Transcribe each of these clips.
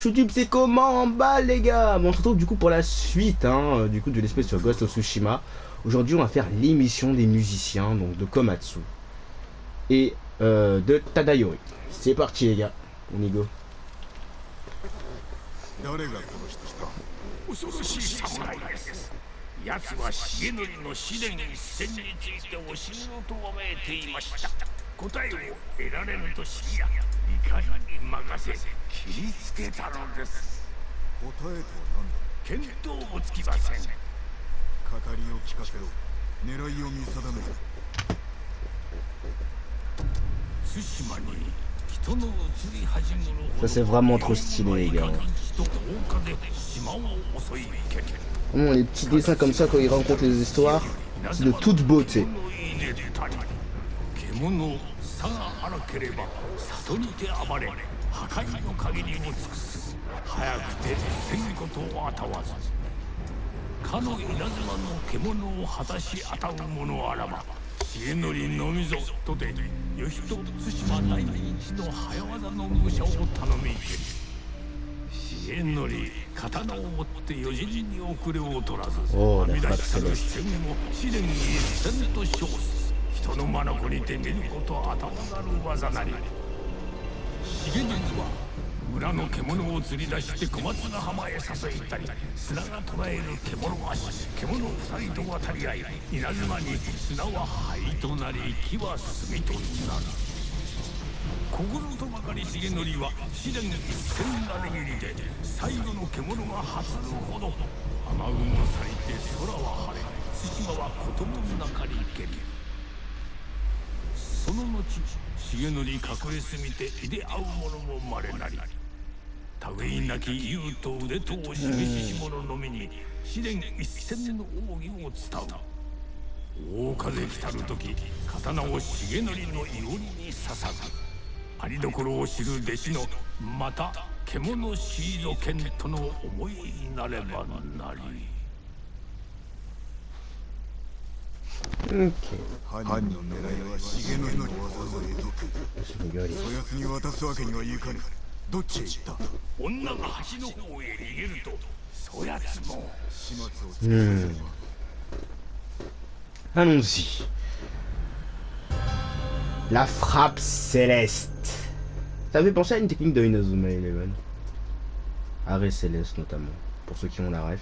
YouTube, c'est comment en bas les gars? Bon, on se retrouve du coup pour la suite du coup de l'espèce sur Ghost of Tsushima. Aujourd'hui on va faire l'émission des musiciens, donc de Komatsu et de Tadayori. C'est parti les gars, on y go. 誰が殺した恐ろしい侍です。奴は重則の試練一戦について教えろとわめいていました。答えを得られぬと知りや、怒りに任せ切りつけたのです。答えとは何だ。見当もつきません。語りを聞かせろ。狙いを見定める。対馬に人の移り始めるほど Ça c'est vraiment trop stylé les gars. Vraiment, les petits dessins comme ça quand ils rencontrent les histoires, c'est de toute beauté. 獣さが荒ければ里にて暴れ破壊の限りを尽くす。早くてせんことをあたわずかの稲妻の獣を果たしあたう者あらば重則のみぞとで義と対馬第一の早業の武者を頼みけり重則刀を持って余人に遅れを取らずはみ出したる視線を試練に一戦と称す。人の眼にて見ること頭なる技なり。重則は村の獣を釣り出して小松ヶ浜へ誘いたり砂が捕らえる獣足獣二人と渡り合い稲妻に砂は灰となり木は炭となる。心とばかり重則は試練一戦なれぎりで最後の獣が発るほど雨雲咲いて空は晴れ対馬は事の中にけり。その後重則隠れすみていで会う者もまれなり類なき勇と腕とを示しし者のみに試練一戦の奥義を伝う。大風来たる時刀を重則のいおりに捧ぐ。ありどころを知る弟子のまた獣シード剣との思いになればなり。犯人の狙いは重則の技を得得。そやつに渡すわけにはいかぬ。どっちへ行った。女が橋の方へ逃げるとそやつも始末をつけさせれば。 Allons-y. La frappe céleste. Ça fait penser à une technique de Inazuma Eleven. Arrêt céleste notamment, pour ceux qui ont la ref.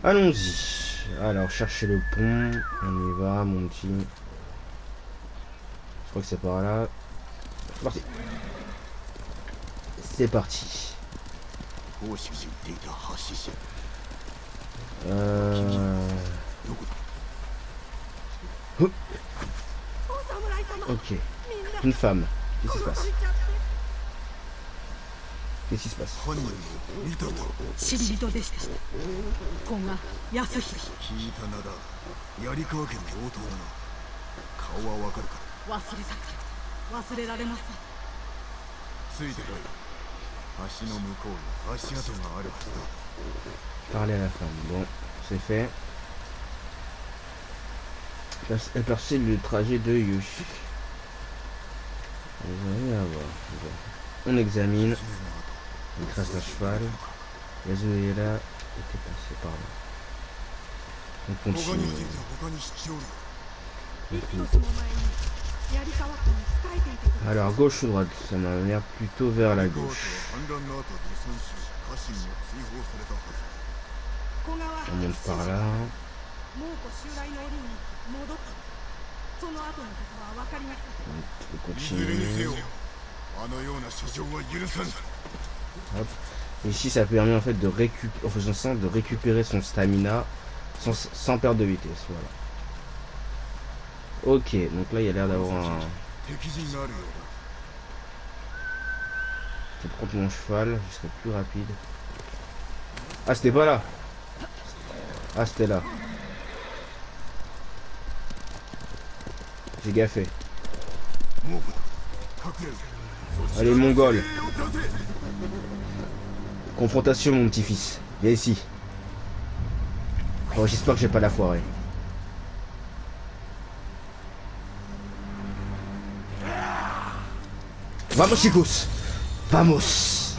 Allons-y. Alors, chercher le pont. On y va, mon petit. Je crois que c'est par là. C'est parti. C'est parti. Ok. Une femme. Qu'est-ce qui se passe? Qu'est-ce qui se passe? 知り人でした。子が安弘。聞いたなだ。槍川家の応答だな。顔はわかるか。忘れたくて忘れられません。ついてこい。橋の向こうに足跡があるはずだ。 Parler à la femme. Bon, c'est fait. Elle perçait le trajet de Yoshi. Vous allez avoir. On examine. Il trace un cheval. Yasuela était passé par là. On continue. Alors gauche ou droite? Ça m'a l'air plutôt vers la gauche. On monte par là. On continue. Hop. Ici ça permet en fait de récupérer, en faisant ça, de récupérer son stamina sans perdre de vitesse. Voilà. Ok, donc là il y a l'air d'avoir un... Je vais prendre mon cheval, je serai plus rapide. Ah c'était pas là. Ah c'était là. J'ai gaffé. Allez mongol. Confrontation mon petit-fils. Viens ici. Oh, j'espère que j'ai pas la foirée. Vamos chicos. Vamos.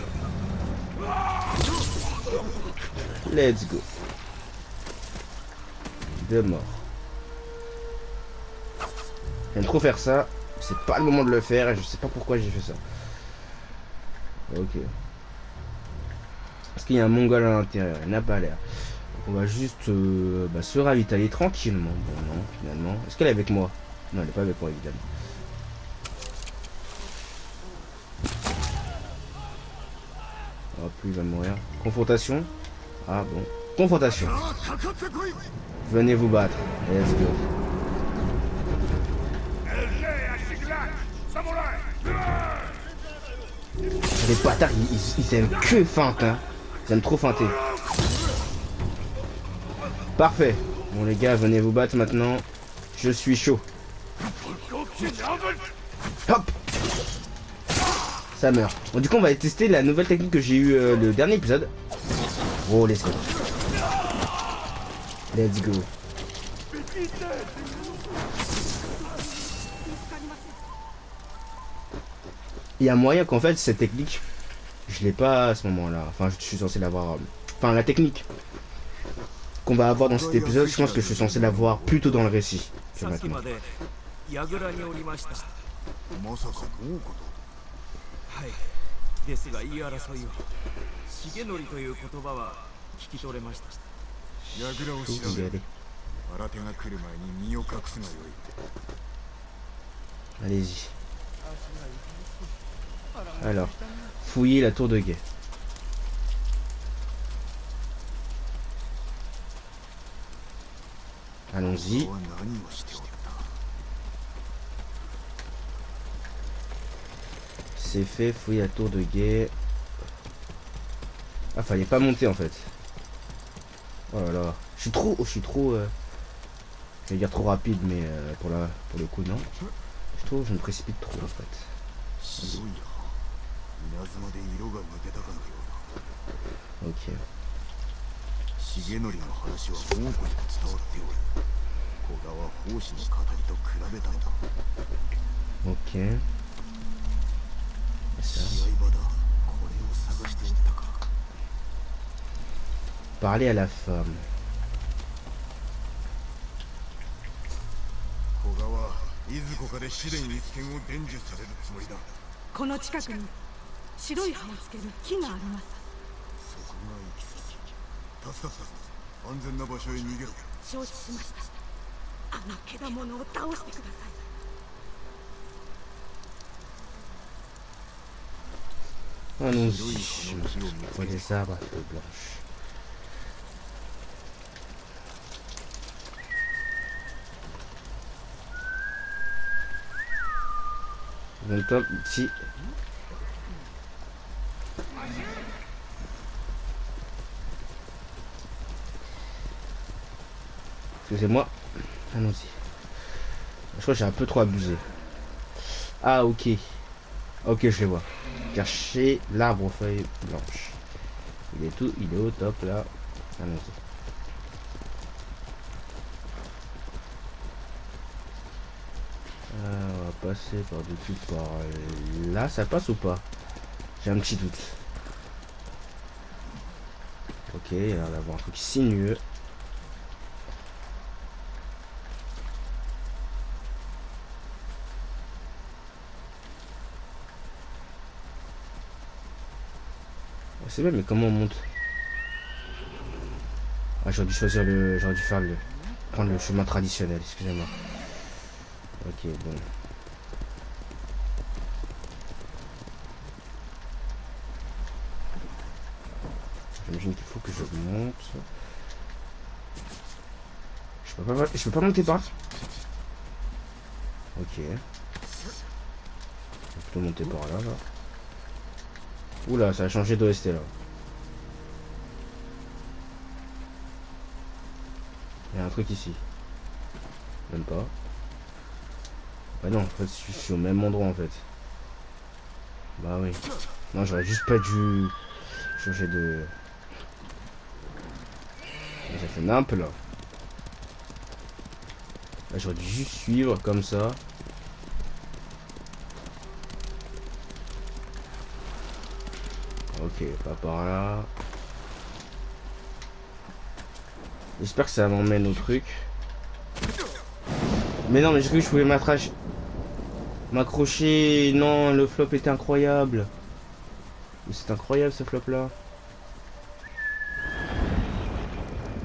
Let's go. 2 morts. J'aime trop faire ça. C'est pas le moment de le faire et je sais pas pourquoi j'ai fait ça. Ok. Est-ce qu'il y a un mongol à l'intérieur? Il n'a pas l'air. On va juste se ravitailler tranquillement. Bon non, finalement. Est-ce qu'elle est avec moi? Non, elle est pas avec moi évidemment. Hop, lui il va mourir. Confrontation. Ah bon. Confrontation. Venez vous battre. Let's go. Les bâtards, ils aiment que feinte, hein. Ils aiment trop feinter. Parfait. Bon les gars, venez vous battre maintenant. Je suis chaud. Hop. Ça meurt. Bon, du coup, on va tester la nouvelle technique que j'ai eu le dernier épisode. Oh, let's go. Let's go. Il y a moyen qu'en fait cette technique, je l'ai pas à ce moment-là. Enfin, je suis censé l'avoir. Enfin, la technique qu'on va avoir dans cet épisode, je pense que je suis censé l'avoir plutôt dans le récit que maintenant. まさか猛虎と。はい。ですが言い争いは重則という言葉は聞き取れました。櫓を調べる。新手が来る前に身を隠すがよい。 Allez-y. Alors, fouiller la tour de guet. Allons-y. C'est fait, fouiller la tour de guet. Ah, fallait pas monter en fait. Oh là là. Je suis trop... je vais dire trop rapide, mais pour le coup, non. Je trouve que je me précipite trop en fait. Ok. 重則の話は猛虎にも伝わっておる。古賀は法師の語りと比べたのだ。 Ok. 試合場だ。これを探しておったか。 Parler à la femme. 古賀はいずこかで試練一戦を伝授されるつもりだ。この近くに白い葉をつける木があります。そこが行き先。助かった。安全な場所へ逃げろ。承知しました。あの獣を倒してください。 Allons-y. On voit des arbres à feuilles blanches. Donc top, ici. Excusez-moi. Allons-y. Je crois que j'ai un peu trop abusé. Ah ok. Ok, je les vois. Cacher l'arbre aux feuilles blanches. Il est au top là. Allons-y. On va passer par-dessus par là. Ça passe ou pas? J'ai un petit doute. Ok, il a l'air d'avoir un truc sinueux. C'est bien, mais comment on monte? Ah, j'aurais dû choisir le... J'aurais dû faire le... Prendre le chemin traditionnel, excusez-moi. Ok, bon. J'imagine qu'il faut que je monte. Je peux pas monter par là. Ok. Je vais plutôt monter par là, là. Oula, ça a changé d'OST là. Il y a un truc ici. Même pas. Bah non, en fait, je suis au même endroit en fait. Bah oui. Non, j'aurais juste pas dû changer de... Ça fait nimp là. Là, j'aurais dû juste suivre comme ça. Ok, pas par là. J'espère que ça m'emmène au truc. Mais non, mais j'ai cru que je pouvais m'accrocher. Non, le flop était incroyable. Mais c'est incroyable ce flop là.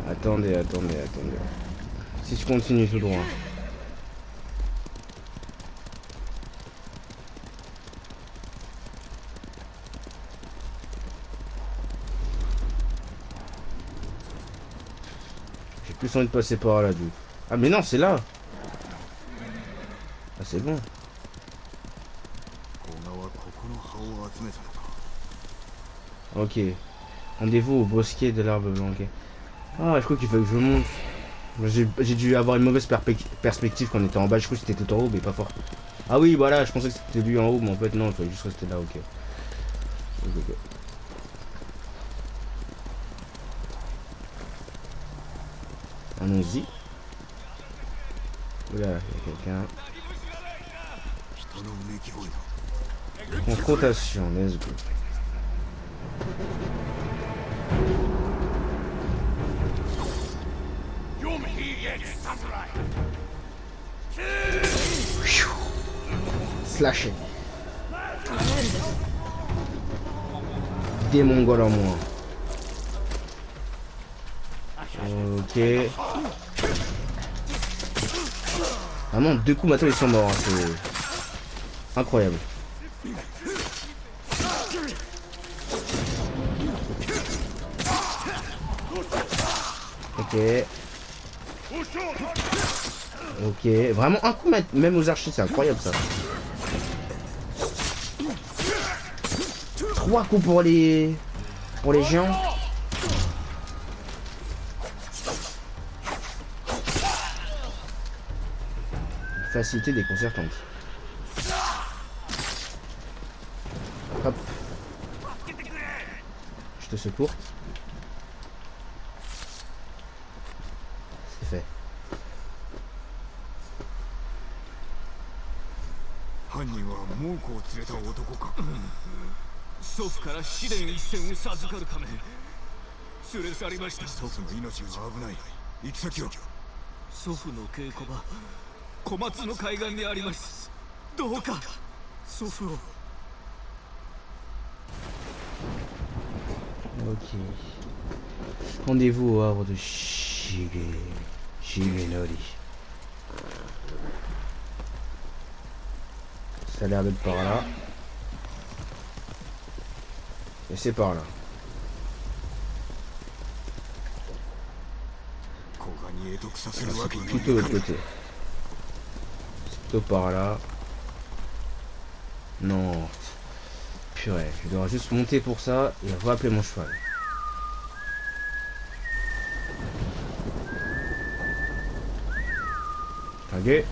Attendez. Si je continue tout droit. J'ai plus envie de passer par là, du. Ah mais non, c'est là. Ah c'est bon. 古賀はここの葉を集めたのか。 Ok. Rendez-vous au bosquet de l'arbre blanc. Ok. Ah, je crois qu'il faut que je monte. J'ai dû avoir une mauvaise perspective quand on était en bas. Je crois que c'était tout en haut, mais pas fort. Ah oui, voilà, je pensais que c'était lui en haut, mais en fait, non, il fallait juste rester là. Ok. Ok. Allons-y. Oula, il y a quelqu'un. 人のうめき声だ。 Confrontation, let's go. Slashé. Des mongols en moins. Ok. Vraiment, 2 coups maintenant ils sont morts. Hein. C'est incroyable. Ok. Ok. Vraiment un coup même aux archers, c'est incroyable ça. 3 coups pour les géants. Facilité déconcertante. Hop. Je te secours. C'est fait. 犯人は猛虎を連れた男か。祖父から試練一戦を授かるため連れ去りました。祖父の命が危ない。行き先は。祖父の稽古場小松の海岸にあります。どうか祖父を。 Ok. Rendez-vous au havre de Shigenori. Ça a l'air d'être par là. Et c'est par là. 古賀に会得させるわけにはい Plutôt de か l'autre ない。 côté. C'est plutôt par là. Non. Purée, je dois juste monter pour ça et rappeler mon cheval. Kage.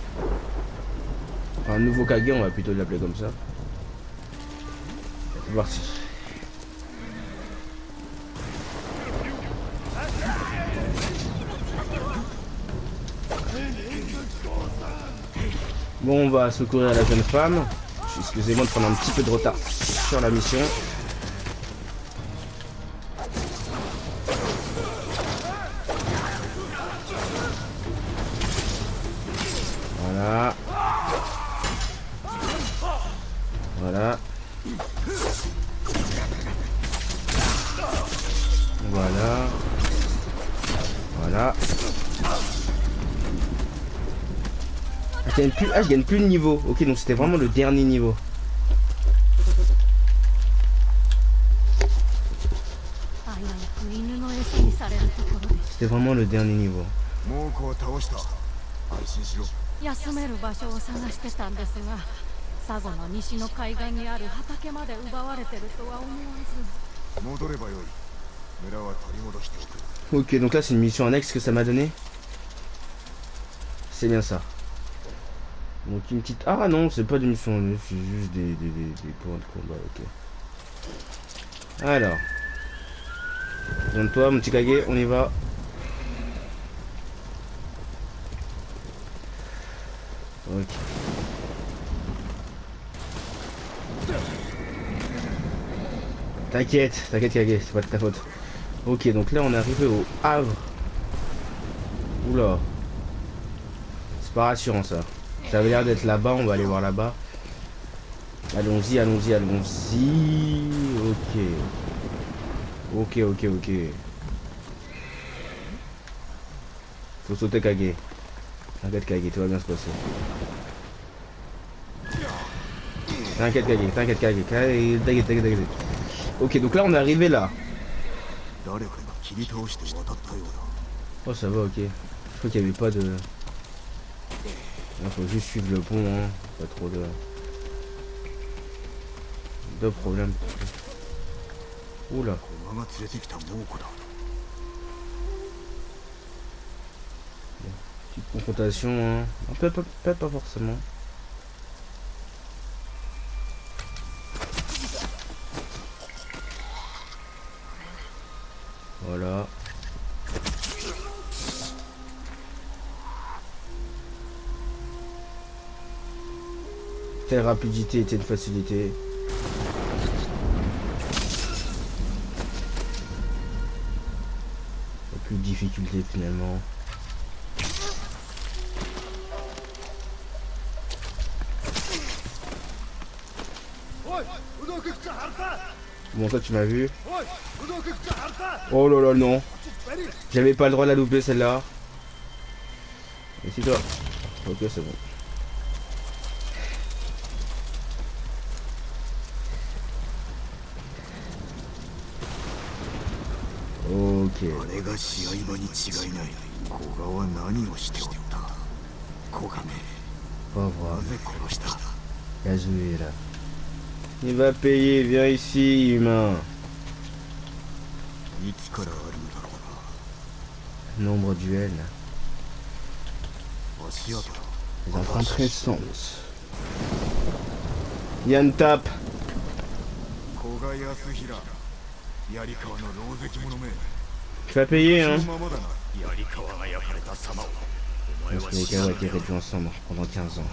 Enfin, un nouveau Kage, on va plutôt l'appeler comme ça. C'est parti. Bon, on va secourir la jeune femme. Excusez-moi de prendre un petit peu de retard sur la mission. Voilà. Voilà. Voilà. Voilà. Je gagne plus de niveau. Ok, donc c'était vraiment le dernier niveau. C'était vraiment le dernier niveau. 猛虎を倒した。安心しろ。休める場所を探してたんですが、佐護の西の海岸にある畑まで奪われてるとは思わず。戻ればよい。村は取り戻しておく。 Ok, donc là c'est une mission annexe que ça m'a donné. C'est bien ça. Donc une petite... Ah non, c'est pas des missions annexes, c'est juste des points de combat, ok. Alors. Donne-toi mon petit Kage, on y va. Ok. T'inquiète Kage, c'est pas de ta faute. Ok, donc là on est arrivé au havre Oula. C'est pas rassurant ça. Ça avait l'air d'être là-bas, on va aller voir là-bas. Allons-y, allons-y, allons-y. Ok. Ok, ok, ok. Faut sauter Kage. T'inquiète Kage, tout va bien se passer. T'inquiète Kage, t'inquiète Kage, t'inquiète, t'inquiète. Ok, donc là on est arrivé là. Oh ça va, ok. Je crois qu'il n'y avait pas de... Il faut juste suivre le pont, hein. Pas trop de problèmes. Oula. Petite confrontation, hein. Peut-être pas forcément. Voilà. Telle rapidité était une facilité. Plus de difficulté finalement. Bon, toi tu m'as vu. Oh là là, non. J'avais pas le droit de la louper celle-là. Et si toi. Ok, c'est bon. Ok. Pas voir. Kazuhira. Il va payer, viens ici, humain. Nombre duel. Les empreintes récentes. Yann tape. Tu vas payer, hein. Parce que les cas ont été réduits ensemble pendant 15 ans.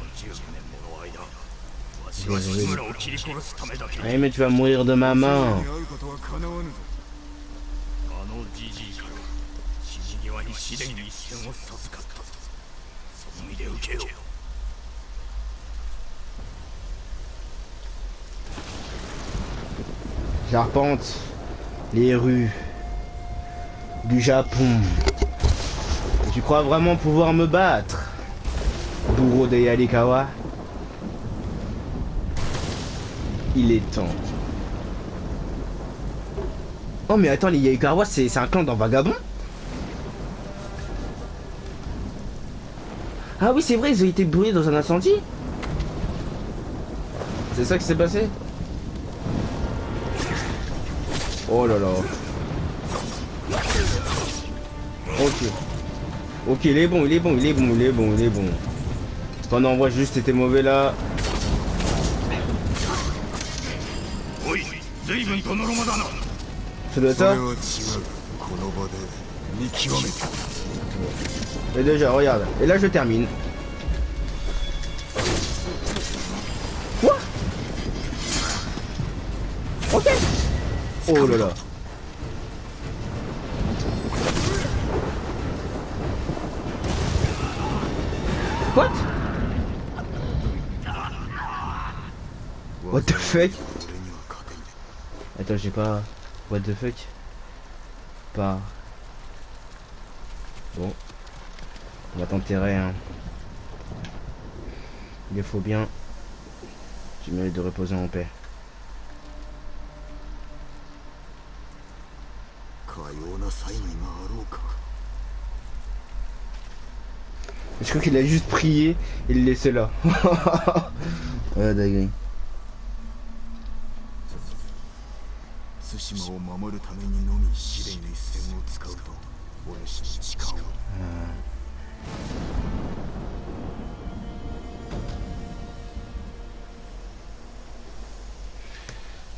Allez, mais tu vas mourir de ma main. J'arpente les rues du Japon. Et tu crois vraiment pouvoir me battre, bourreau de Yarikawa? Il est temps. Oh mais attends, les Yarikawa c'est un clan dans Vagabond? Ah oui c'est vrai, ils ont été brûlés dans un incendie. C'est ça qui s'est passé? Oh là là. Ok. Ok, il est bon, il est bon, il est bon, il est bon, il est bon. Oh non, moi juste c'était mauvais là. Ça doit être ça. Et déjà, regarde. Et là je termine. Quoi? Ok. Oh là là. What? What the fuck? Attends, j'ai pas... What the fuck? Pas... Bon. On va t'enterrer, hein. Il faut bien. Tu mérites de reposer en paix. Je crois qu'il a juste prié et le laissé là. Ouais, d'accord.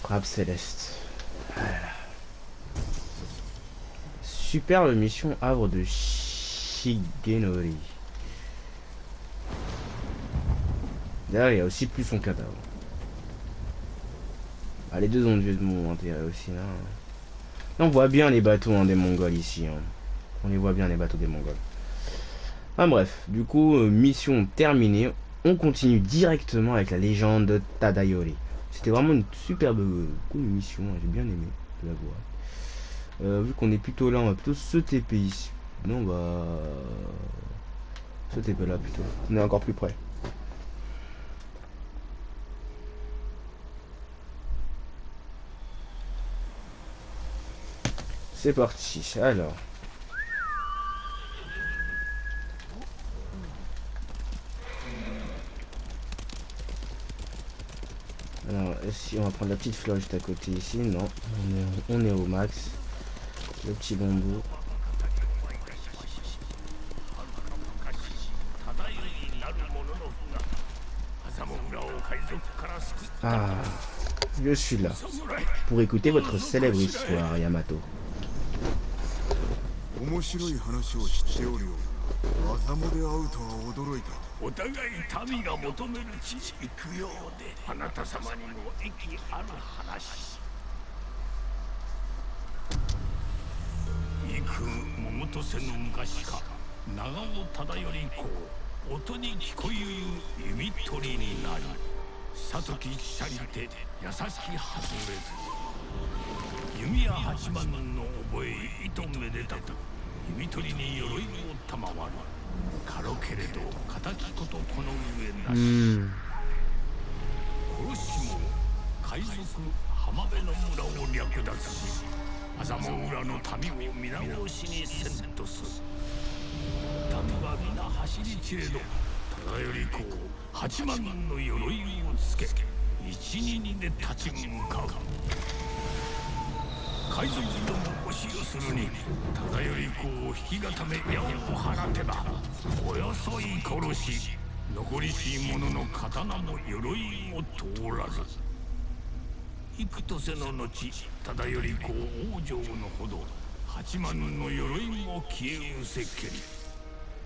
Frappe céleste. Voilà. Superbe mission havre de Shigenori. D'ailleurs, il y a aussi plus son cadavre. Ah, les deux ont dû mon intérêt aussi là. Là, on voit bien les bateaux hein, des Mongols ici. Hein. On les voit bien les bateaux des Mongols. Ah bref, du coup, mission terminée. On continue directement avec la légende de Tadayori. C'était vraiment une superbe cool mission, hein, j'ai bien aimé, je l'avoue. Vu qu'on est plutôt là, on va plutôt se TP ici. Non, on va se TP là plutôt. On est encore plus près. C'est parti. Alors. Alors, si on va prendre la petite fleur juste à côté ici, non, on est au max. Le petit bambou. Ah, je suis là pour écouter votre célèbre histoire, Yamato. 面白い話を知っておるような。アザモで会うとは驚いた。お互い民が求める地に行くようで、あなた様にも益ある話。幾百とせの昔か、長尾忠頼公、音に聞こゆ弓取りになり、里きしゃりて優しき外れず、弓や八幡の覚えいとめでたく、弓取りに鎧を賜る。軽けれど敵ことこの上なし。殺しも海賊浜辺の村を略奪し、麻生村の民を皆殺しにせんとす。民は皆走り散れど、忠頼公八幡の鎧をつけ、一人で立ち向かう。海賊ども押し寄するに、忠頼公を引き固め矢を放てば、およそい殺し、残りし者の刀も鎧も通らず。幾とせの後、忠頼公往生のほど、八幡の鎧も消えうせけり。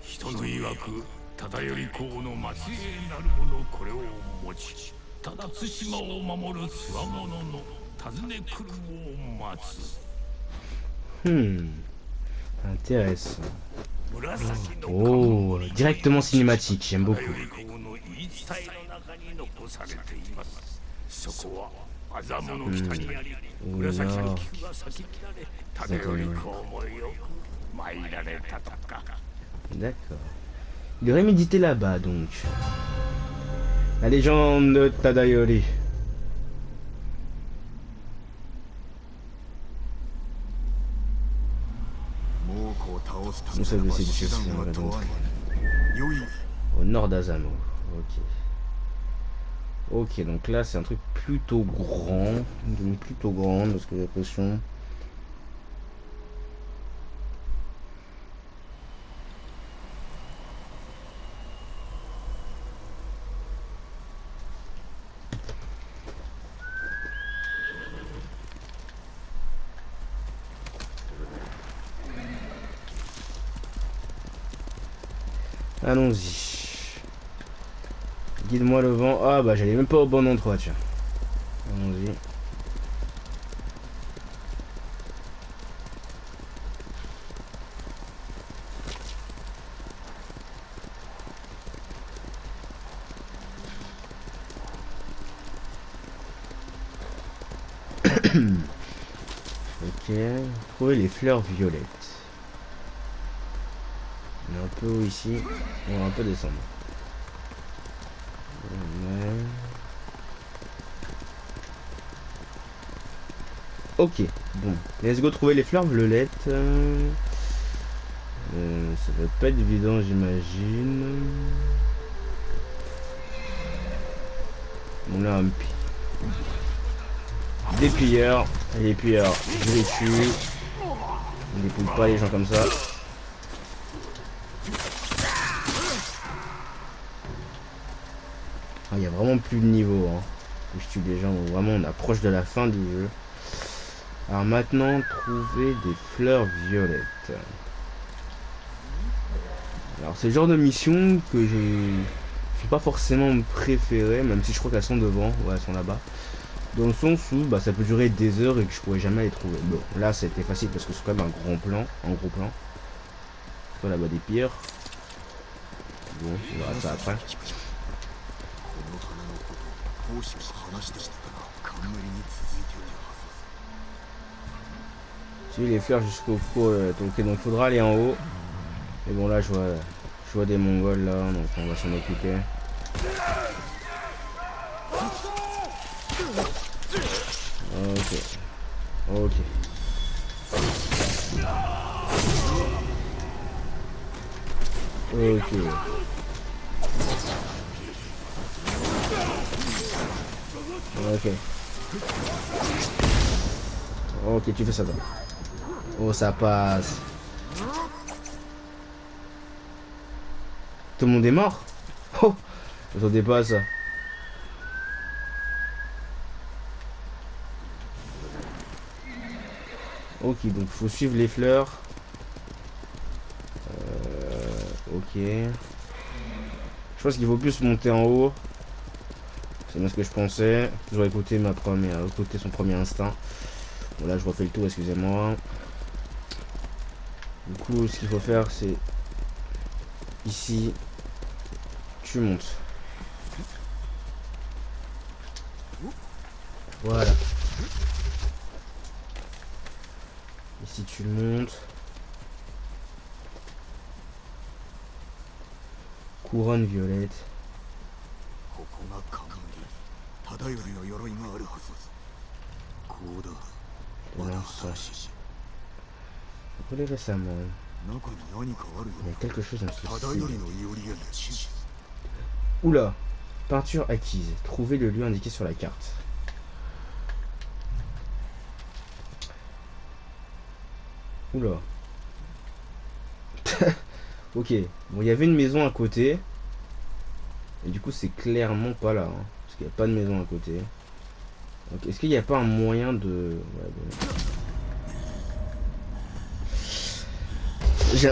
人の曰く、忠頼公の末裔なる者これを持ち、ただ対馬を守るつわものの訪ね来るを待つ。Intéressant. Oh, directement cinématique, j'aime beaucoup. そこは麻布の北にあり、紫の菊が咲き乱れ、忠頼公もよく参られたとか。D'accord. Il aurait médité là-bas donc. La légende de Tadayori. Nous sommes aussi du chef donc. Au nord d'Azamo. Ok. Ok, donc là c'est un truc plutôt grand. Donc plutôt grand parce que j'ai l'impression. Allons-y. Guide-moi le vent. Ah bah j'allais même pas au bon endroit, tiens. Allons-y. Ok. Trouver les fleurs violettes. On est un peu haut ici. On va un peu descendre. Ok, bon, let's go trouver les fleurs violettes. Ça va pas être évident, j'imagine. On a un des pilleurs. Et les pilleurs, je les tue. On dépouille pas les gens comme ça. Il n'y a vraiment plus de niveau. Hein. Je tue les gens. Vraiment, on approche de la fin du jeu. Alors maintenant, trouver des fleurs violettes. Alors c'est le genre de mission que je suis pas forcément préféré, même si je crois qu'elles sont devant. Ouais, elles sont là-bas. Dans le sens où bah, ça peut durer des heures et que je pourrais jamais les trouver. Bon, là c'était facile parce que c'est quand même un gros plan. Voilà, là-bas des pierres. Bon, on verra ça après. この花のこと奉仕が話してきたから冠に続いているはず。 Suivre les fleurs jusqu'au faux. Ok, donc faudra aller en haut. Mais bon, là, je vois des Mongols là, donc on va s'en occuper. Ok. Ok. Ok. Ok. Ok, tu fais ça toi. Oh, ça passe. Tout le monde est mort? Oh, je m'attendais pas à ça. Ok, donc faut suivre les fleurs. Ok. Je pense qu'il vaut plus monter en haut. C'est bien ce que je pensais. J'aurais écouté son premier instinct. Bon là je refais le tour, excusez-moi. Du coup ce qu'il faut faire c'est ici tu montes. Voilà. Ici tu montes. Couronne violette. ここが冠。忠頼の鎧があるはず。こうだ。まだ新しい。 Brûlé récemment. 中に何かあるよ。 Il y a quelque chose dans ce 忠頼の鎧への地図。 Oula. Peinture acquise. Trouvez le lieu indiqué sur la carte. Oula. Ok. Bon, il y avait une maison à côté. Et du coup, c'est clairement pas là. Hein, parce qu'il n'y a pas de maison à côté. Donc, est-ce qu'il n'y a pas un moyen de...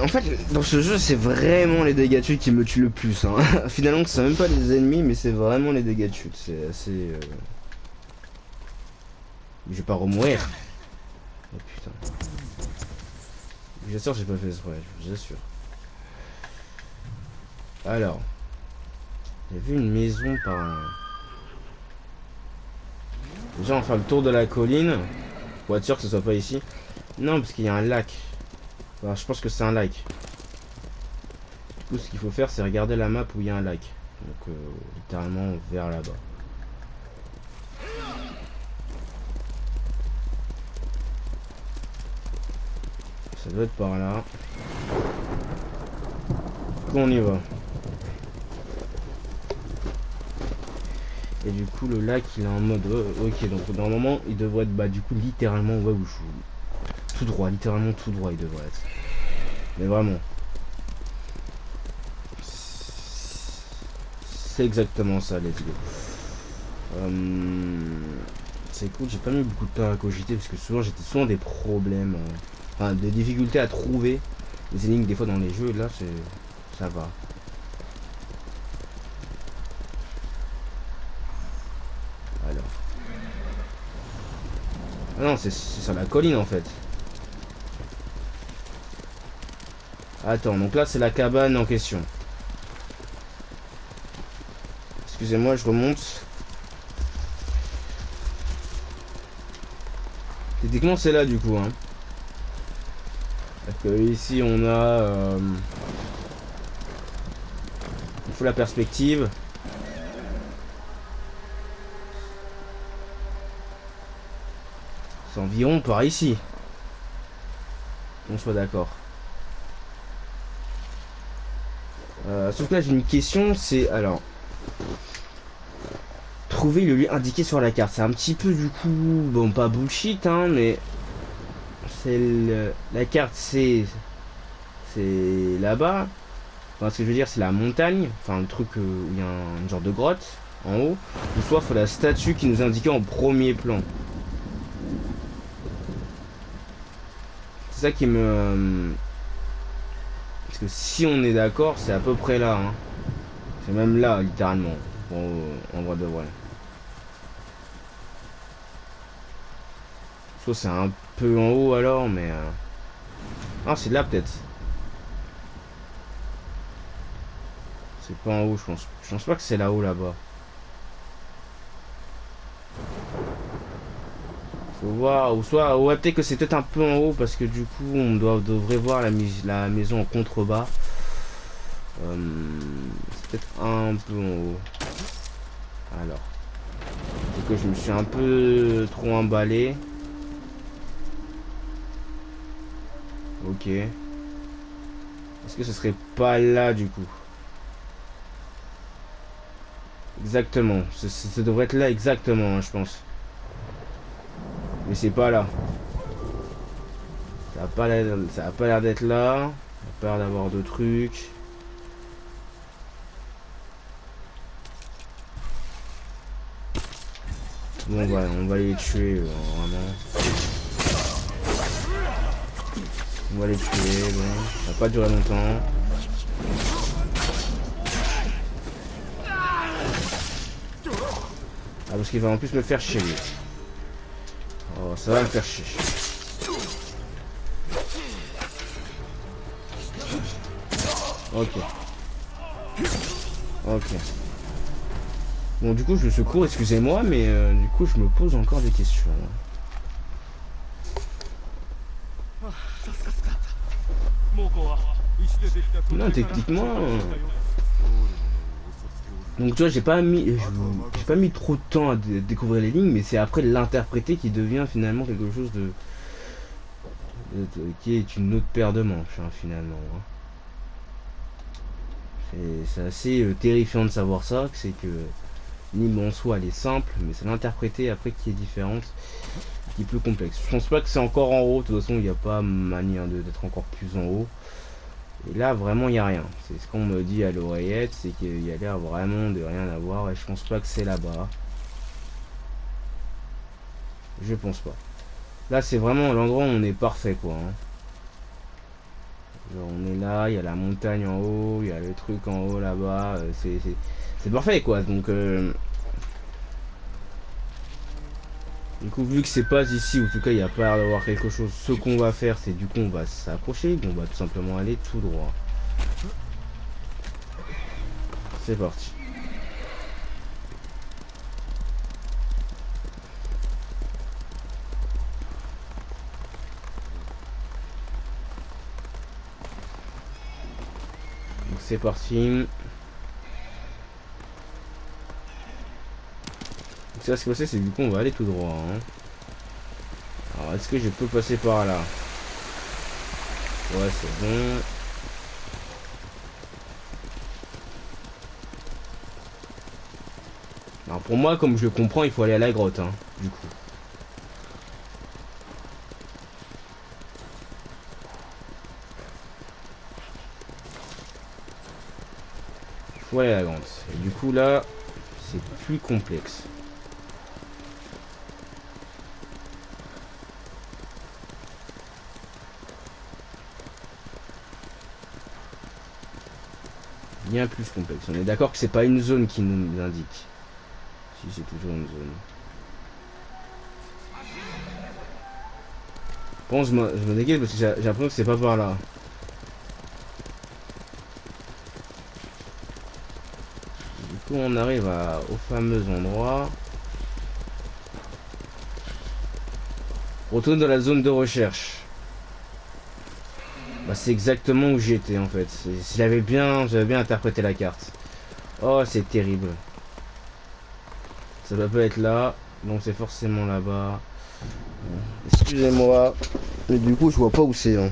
En fait, dans ce jeu, c'est vraiment les dégâts de chute qui me tuent le plus. Hein. Finalement, c'est même pas les ennemis, mais c'est vraiment les dégâts de chute. C'est assez... Je vais pas remourir. Oh putain. J'assure, j'ai pas fait exprès, je vous assure. Alors. J'ai vu une maison par un... Déjà, on va faire le tour de la colline. Pour être sûr que ce soit pas ici. Non, parce qu'il y a un lac. Alors, je pense que c'est un lac. Du coup, ce qu'il faut faire, c'est regarder la map où il y a un lac. Donc, littéralement, vers là-bas. Ça doit être par là. Du coup, on y va. Et du coup, le lac, il est en mode... ok, donc normalement, il devrait être, du coup, littéralement, ouais, où je... Tout droit, littéralement tout droit, il devrait être. Mais vraiment. C'est exactement ça, let's go. C'est cool, j'ai pas mis beaucoup de temps à cogiter, parce que souvent, j'étais souvent des problèmes... Enfin, des difficultés à trouver les énigmes, des fois, dans les jeux, et là, c'est... Ça va. Alors. Ah non, c'est sur la colline en fait. Attends, donc là c'est la cabane en question. Excusez-moi, je remonte. Techniquement c'est là du coup. Hein. Parce que ici on a... il faut la perspective. C'est environ par ici. On soit d'accord. Sauf que là j'ai une question, c'est alors trouver le lieu indiqué sur la carte. C'est un petit peu du coup, bon pas bullshit hein, mais c'est la carte c'est là-bas. Enfin, ce que je veux dire c'est la montagne, enfin le truc où il y a une genre de grotte en haut. Ou soit il faut la statue qui nous indiquait en premier plan. C'est ça qui me... Parce que si on est d'accord, c'est à peu près là. Hein. C'est même là, littéralement. Bon, en vrai de vrai. Soit c'est un peu en haut alors, mais... Ah, c'est là peut-être. C'est pas en haut, je pense. Je pense pas que c'est là-haut, là-bas. Faut voir, ou soit, ouais, peut-être que c'est peut-être un peu en haut, parce que du coup, devrait voir la maison en contrebas. C'est peut-être un peu en haut. Alors. C'est que je me suis un peu trop emballé. Ok. Est-ce que ce serait pas là, du coup? Exactement. Ça devrait être là, exactement, hein, je pense. Mais c'est pas là. Ça a pas l'air d'être là. Ça a pas l'air d'avoir de trucs. Bon, on va les tuer, vraiment. On va les tuer, bon. Ça va pas durer longtemps. Ah, parce qu'il va en plus me faire chier, lui. Oh, ça va me faire chier. Ok. Ok. Bon, du coup, je le secours, excusez-moi, mais du coup, je me pose encore des questions. Non, techniquement... Donc, tu vois, j'ai pas mis trop de temps à découvrir les lignes, mais c'est après l'interpréter qui devient finalement quelque chose qui est une autre paire de manches, hein, finalement. Hein. C'est assez terrifiant de savoir ça, c'est que l'hymne en soi elle est simple, mais c'est l'interpréter après qui est différente, qui est plus complexe. Je pense pas que c'est encore en haut, de toute façon il n'y a pas manière d'être encore plus en haut. Et là vraiment il n'y a rien. C'est ce qu'on me dit à l'oreillette, c'est qu'il y a l'air vraiment de rien avoir et je pense pas que c'est là-bas. Je pense pas. Là c'est vraiment l'endroit où on est parfait quoi. Hein. Genre, on est là, il y a la montagne en haut, il y a le truc en haut là-bas, c'est parfait quoi. Donc du coup vu que c'est pas ici, ou en tout cas il n'y a pas l'air d'avoir quelque chose, ce qu'on va faire c'est du coup on va s'approcher, on va tout simplement aller tout droit. C'est parti. Donc c'est parti. Donc ça, ce qui va passer, c'est du coup on va aller tout droit. Hein. Alors est-ce que je peux passer par là? Ouais c'est bon. Alors pour moi, comme je le comprends, il faut aller à la grotte, hein, du coup. Il faut aller à la grotte. Et du coup là, c'est plus complexe. Bien plus complexe. On est d'accord que c'est pas une zone qui nous indique. Si c'est toujours une zone. Bon, je me déguise parce que j'ai l'impression que c'est pas par là. Du coup, on arrive au fameux endroit. Retourne dans la zone de recherche. Bah, c'est exactement où j'étais en fait. J'avais bien interprété la carte. Oh, c'est terrible. Ça va pas être là, donc c'est forcément là-bas. Excusez-moi, mais du coup je vois pas où c'est. Hein.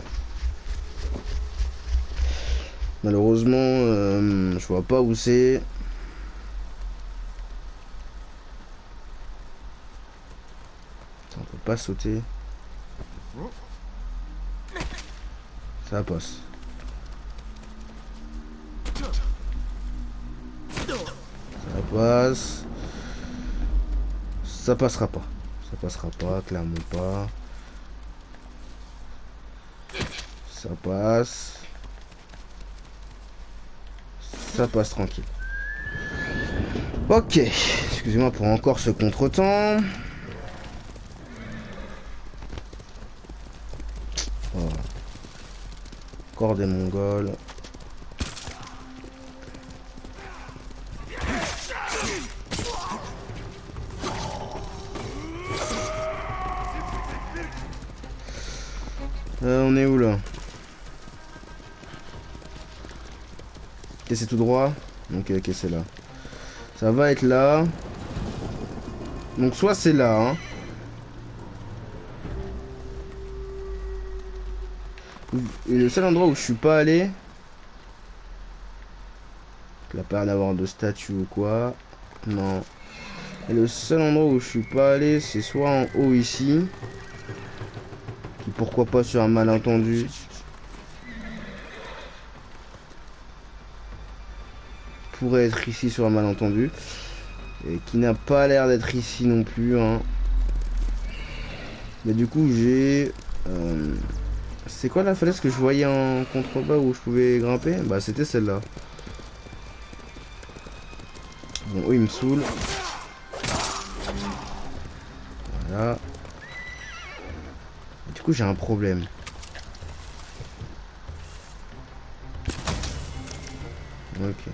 Malheureusement, je vois pas où c'est. On peut pas sauter. Ça passe. Ça passe. Ça passera pas. Ça passera pas, clairement pas. Ça passe. Ça passe tranquille. Ok. Excusez-moi pour encore ce contretemps. Voilà. Encore des Mongols. On est où là? Ok, c'est tout droit. Ok, ok, c'est là. Ça va être là. Donc soit c'est là, hein. Et le seul endroit où je suis pas allé... Il n'y a pas d'avoir de statue ou quoi. Non. Et le seul endroit où je suis pas allé, c'est soit en haut ici. Qui pourquoi pas sur un malentendu. Pourrait être ici sur un malentendu. Et qui n'a pas l'air d'être ici non plus, hein. Mais du coup j'ai... c'est quoi la falaise que je voyais en contrebas où je pouvais grimper? Bah c'était celle-là. Bon, eux ils me saoulent. Voilà. Du coup j'ai un problème. Ok.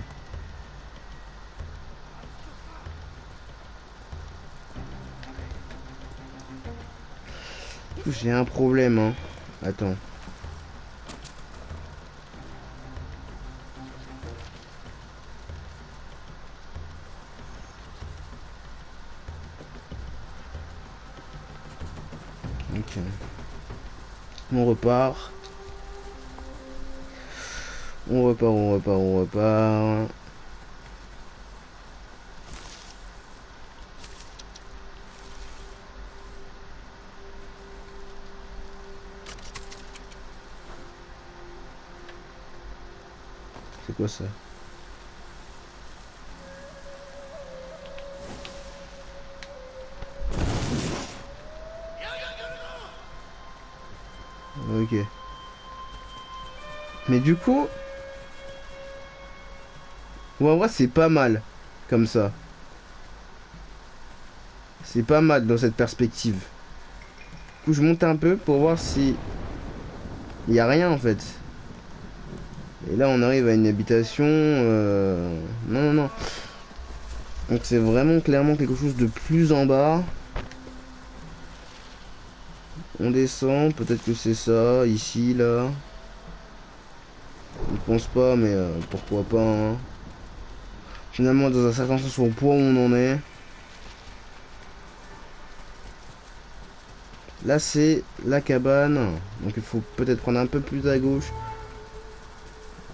Du coup j'ai un problème, hein. Attends. Ok. On repart. On repart, on repart, on repart. C'est quoi ça? Ok. Mais du coup... Ouais, en vrai, c'est pas mal. Comme ça. C'est pas mal dans cette perspective. Du coup, je monte un peu pour voir si... Il y a rien, en fait. Et là, on arrive à une habitation... Non, non, non. Donc, c'est vraiment clairement quelque chose de plus en bas. On descend. Peut-être que c'est ça. Ici, là. Je ne pense pas, mais pourquoi pas, hein. Finalement, dans un certain sens, au point où on en est. Là, c'est la cabane. Donc, il faut peut-être prendre un peu plus à gauche.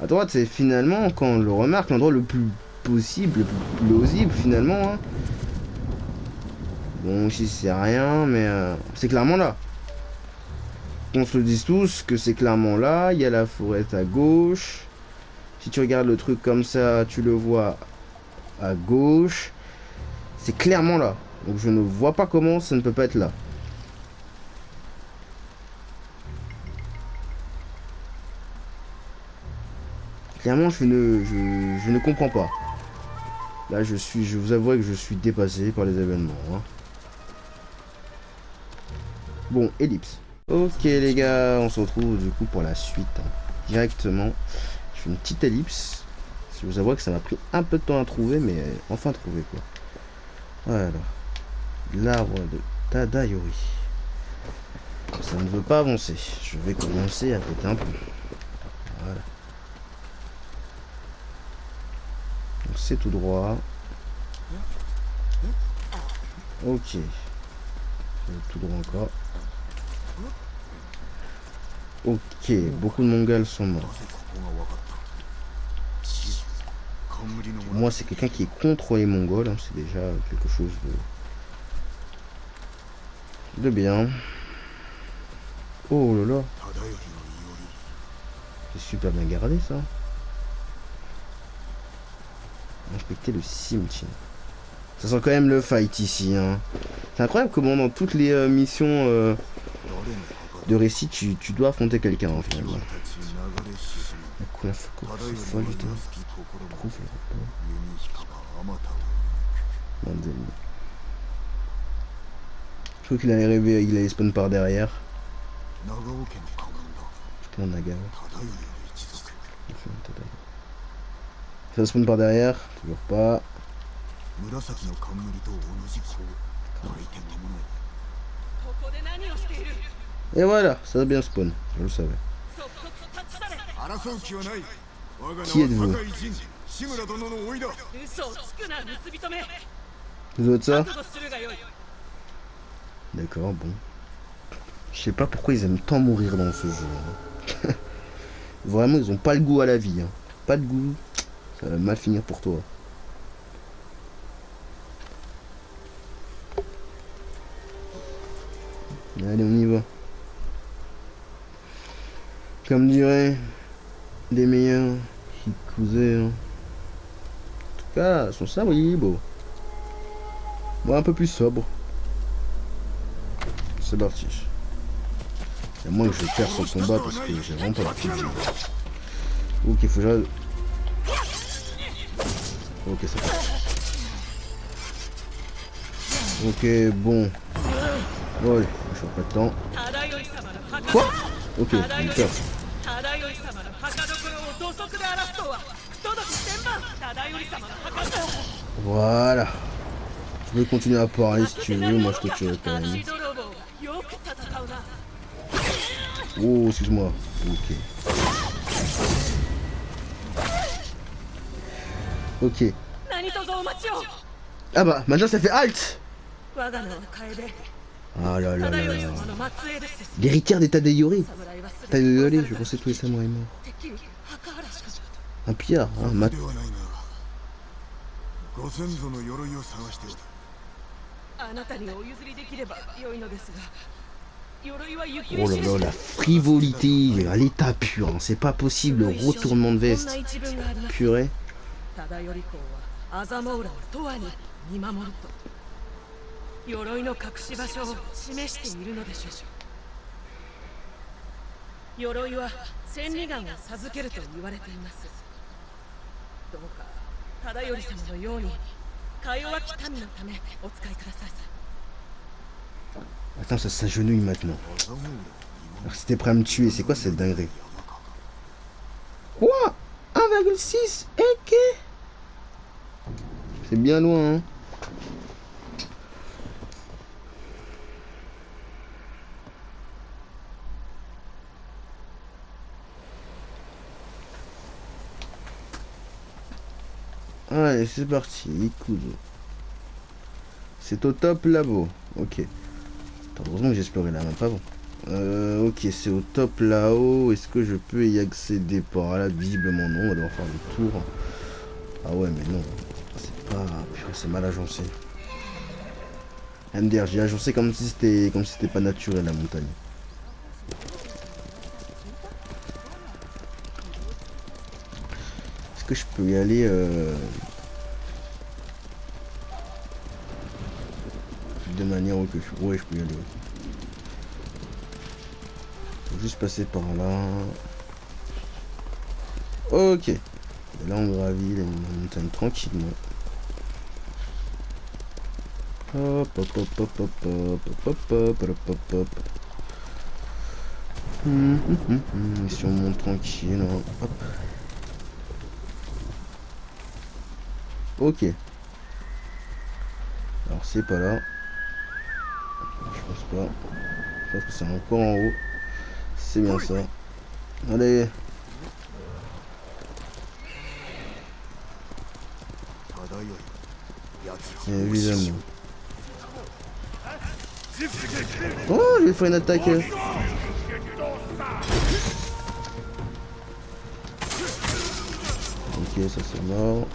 À droite, c'est finalement, quand on le remarque, l'endroit le plus possible, le plus plausible, finalement. Hein. Bon, ici, c'est rien, mais c'est clairement là. On se le dise tous que c'est clairement là. Il y a la forêt à gauche. Si tu regardes le truc comme ça, tu le vois à gauche. C'est clairement là. Donc je ne vois pas comment ça ne peut pas être là. Clairement, je ne comprends pas. Là, je vous avoue que je suis dépassé par les événements. Hein. Bon, ellipse. Ok les gars, on se retrouve du coup pour la suite. Hein. Directement. Je fais une petite ellipse. Je vous avoue que ça m'a pris un peu de temps à trouver, mais enfin trouvé quoi. Voilà. L'arbre de Tadayori. Ça ne veut pas avancer. Je vais commencer à côté un peu. Voilà. Donc c'est tout droit. Ok. C'est tout droit encore. Ok, beaucoup de Mongols sont morts. Pour moi, c'est quelqu'un qui est contre les Mongols. Hein. C'est déjà quelque chose de bien. Oh là là. C'est super bien gardé ça. Inspecter le cimetière. Ça sent quand même le fight ici. Hein. C'est incroyable comment dans toutes les missions de récit, tu dois affronter quelqu'un hein, finalement. La couleur folle du temps. Prouve le rapport. Je crois qu'il allait rêver, il allait spawn par derrière. Je prends Naga. Ça spawn par derrière, toujours pas. Et voilà, ça va bien spawn, je le savais. 争う気はない。我が名は Qui êtes-vous? 酒井仁、志村殿の甥いだ。嘘をつくな盗人め。 Vous êtes ça? 覚悟するがよい。 D'accord, bon. Je sais pas pourquoi ils aiment tant mourir dans ce jeu. Hein. Vraiment, ils ont pas le goût à la vie. Hein. Pas de goût. Ça va mal finir pour toi. Allez, on y va. Comme dirait les meilleurs Hikuze. Hein. En tout cas, son sabre, il est beau. Bon, un peu plus sobre. C'est parti. À moins que je perds ce combat parce que j'ai vraiment pas beaucoup de vie. Ok, faut que j'arrive. Ok, c'est parti. Ok, bon. Ouais, je perds pas de temps. Quoi? Ok, j'ai peur. 忠頼様の墓所を土足で荒らすとは不届き千万。忠頼様の墓所。 Voilà. Tu peux continuer à parler si tu veux, moi je te tue quand même. 泥棒がよく戦うな。 Oh, excuse-moi. Ok. Ok. 何卒お待ちを。 Ah bah, maintenant ça fait halt. 我が名は楓。 Ah là là 忠 là 頼 là. 様の末裔です。 L'héritière des Tadayori. 侍はすべて Tadayori, je pensais que tous les samouraïs morts. 敵墓荒らしか。 Un pillard, hein, mat. ではないが、ご先祖の鎧を探しておる。あなたにお譲りできれば良いのですが、鎧は行 Oh 方 là 知れ là, la frivolité à l'état pur, hein. C'est pas possible, le retournement de こんな veste. 一文があります。 Purée. 忠頼公はアザモウラを永遠に見守ると鎧の隠し場所を示しているのでしょう。鎧は千里眼を授けると言われています。どうか忠頼様のようにか弱き民のためお使いください。 Attends, ça s'agenouille maintenant. Alors c'était prêt à me tuer, c'est quoi cette dinguerie? Quoi? 1,6 ok. C'est bien loin, hein. Allez, c'est parti, écoute. C'est au top là-bas. Ok. Heureusement que j'ai exploré la map avant. Ok, c'est au top là-haut. Est-ce que je peux y accéder par là? Visiblement non, on va devoir faire le tour. Ah ouais, mais non. C'est pas... Purée, c'est mal agencé. MDR, j'ai agencé comme si c'était pas naturel la montagne. Est-ce que je peux y aller de manière que ouais, je peux y aller. Ouais. Faut juste passer par là. Ok. Et là on gravit la montagne tranquillement. Hop hop hop hop hop hop hop hop hop hop hop. Et si on monte tranquille, hein. Hop. Ok. Alors c'est pas là. Je pense pas. Je pense que c'est encore en haut. C'est bien ça. Allez. Évidemment. Oh, je vais faire une attaque. Ok, ça c'est mort.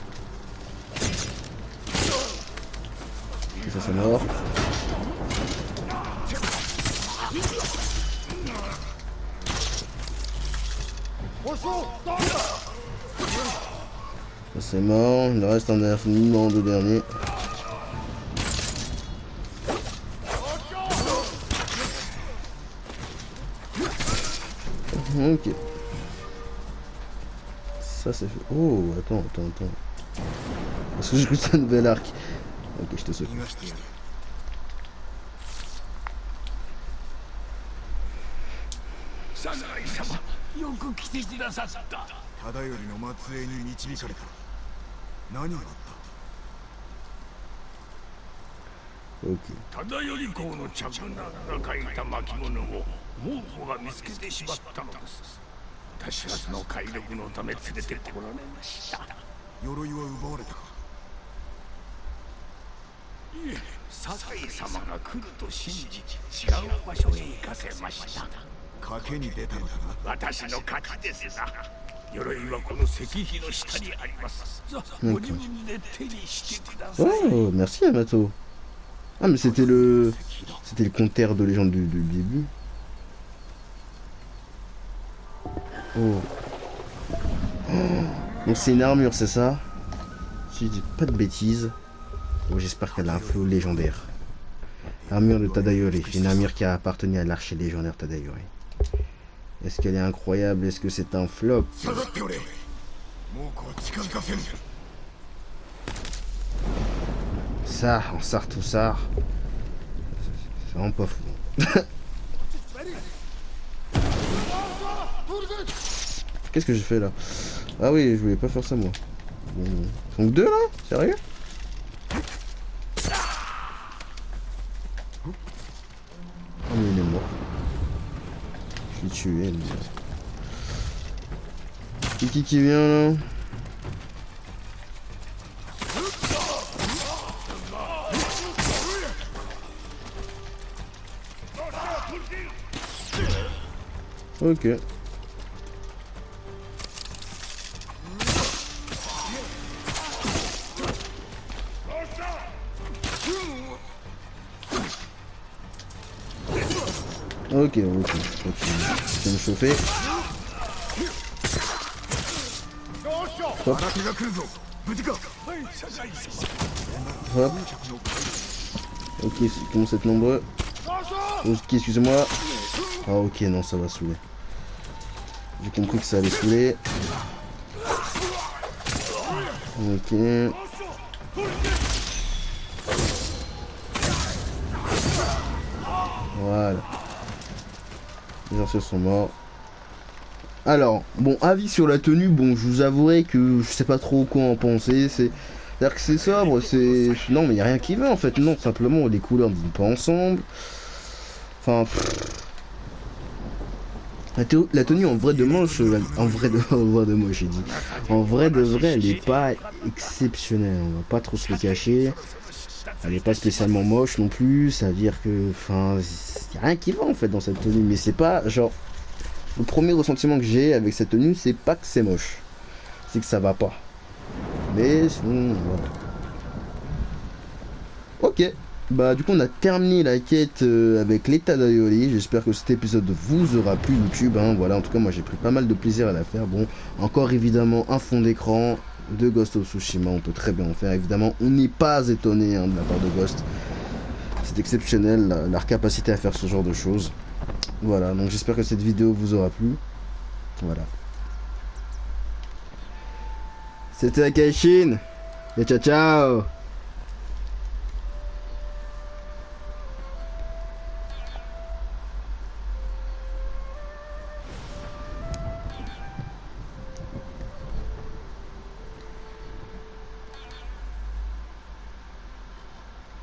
Et ça c'est mort. Ça c'est mort. Il reste un numéro de dernier. Ok. Ça c'est fait. Oh, attends. Parce que j'ai cru que c'était un nouvel arc. Ok, je te saute. 侍様、よく来てくださった。忠頼の末裔に導かれた。何があっ Ok. 忠頼公の嫡男が書いた巻物を猛虎が見つけてしまったのです。私はその解読のため連れてこられました。鎧は奪われたか。いえ、酒井様が来ると信じ、違う場所へ行かせました。賭けに出たのだな。私の勝ちですが、鎧はこの石碑の下にあります。さあ、ご自分で手にしてください。Oh, merci Yamato. Ah, mais c'était le compteur de légende du début. Oh. Donc c'est une armure, c'est ça? Si je dis pas de bêtises. Oh, j'espère qu'elle a un flot légendaire. Armure de Tadayori. Une armure qui a appartenu à l'archer légendaire Tadayori. Est-ce qu'elle est incroyable? Est-ce que c'est un flop? Ça, on sort tout ça. C'est vraiment pas fou. Qu'est-ce que j'ai fait là? Ah oui, je voulais pas faire ça moi. Bon. Donc deux là? Sérieux? Oh mais il est mort. Je l'ai tué. C'est qui vient là? Ok. Ok, je vais me chauffer. Hop. Hop. Ok, ils commencent à être nombreux. Ok, excusez-moi. Ah ok, non, ça va saouler. J'ai compris que ça allait saouler. Ok. Voilà. Les archers sont morts. Alors, bon, avis sur la tenue, bon, je vous avouerai que je sais pas trop quoi en penser. C'est-à-dire que c'est sobre, c'est... Non, mais il n'y a rien qui va en fait. Non, simplement, les couleurs ne vont pas ensemble. Enfin... La tenue en vrai de manche, en vrai de moi j'ai dit, en vrai de vrai, elle est pas exceptionnelle, on va pas trop se le cacher, elle est pas spécialement moche non plus, ça veut dire que, enfin, y a rien qui va en fait dans cette tenue, mais c'est pas, genre, le premier ressentiment que j'ai avec cette tenue, c'est pas que c'est moche, c'est que ça va pas, mais sinon, voilà. Ok. Bah du coup on a terminé la quête avec les Tadayori. J'espère que cet épisode vous aura plu YouTube, hein. Voilà, en tout cas moi j'ai pris pas mal de plaisir à la faire. Bon, encore évidemment un fond d'écran de Ghost of Tsushima, on peut très bien en faire. Évidemment on n'est pas étonné hein, de la part de Ghost. C'est exceptionnel leur capacité à faire ce genre de choses. Voilà, donc j'espère que cette vidéo vous aura plu. Voilà. C'était Akaishin. Et ciao ciao.